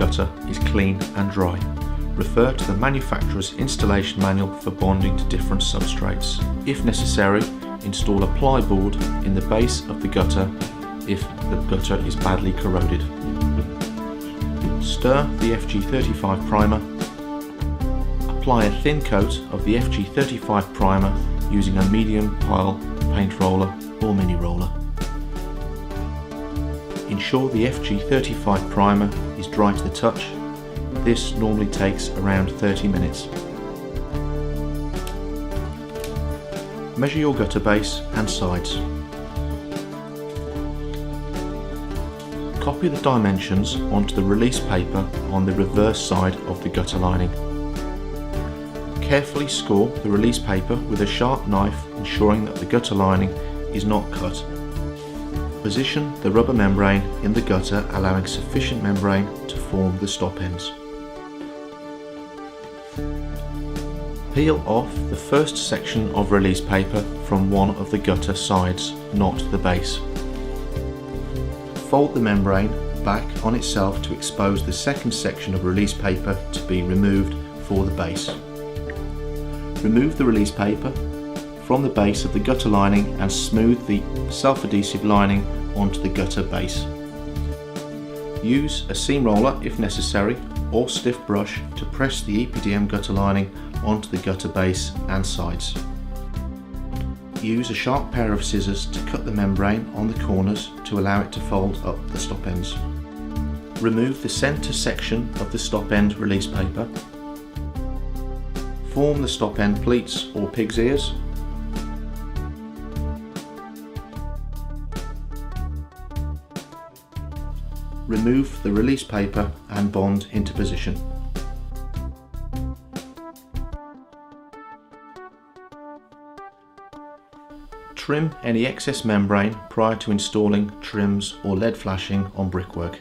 gutter is clean and dry, refer to the manufacturer's installation manual for bonding to different substrates. If necessary, install a ply board in the base of the gutter if the gutter is badly corroded. Stir the FG35 primer. Apply a thin coat of the FG35 primer using a medium pile paint roller or mini roller. Ensure the FG35 primer is dry to the touch. This normally takes around 30 minutes. Measure your gutter base and sides. Copy the dimensions onto the release paper on the reverse side of the gutter lining. Carefully score the release paper with a sharp knife, ensuring that the gutter lining is not cut. Position the rubber membrane in the gutter, allowing sufficient membrane to form the stop ends. Peel off the first section of release paper from one of the gutter sides, not the base. Fold the membrane back on itself to expose the second section of release paper to be removed for the base. Remove the release paper from the base of the gutter lining and smooth the self-adhesive lining onto the gutter base. Use a seam roller if necessary, or stiff brush to press the EPDM gutter lining onto the gutter base and sides. Use a sharp pair of scissors to cut the membrane on the corners to allow it to fold up the stop ends. Remove the centre section of the stop end release paper. Form the stop end pleats or pig's ears. Remove the release paper and bond into position. Trim any excess membrane prior to installing trims or lead flashing on brickwork.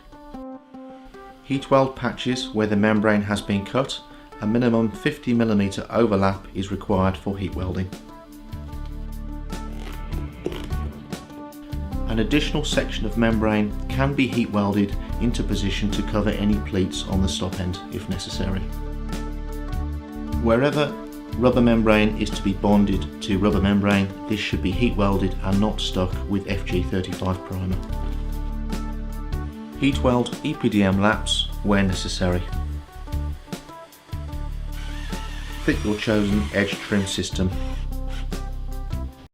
Heat weld patches where the membrane has been cut. A minimum 50mm overlap is required for heat welding. An additional section of membrane can be heat welded into position to cover any pleats on the stop end if necessary. Wherever rubber membrane is to be bonded to rubber membrane, this should be heat welded and not stuck with FG35 primer. Heat weld EPDM laps where necessary. Fit your chosen edge trim system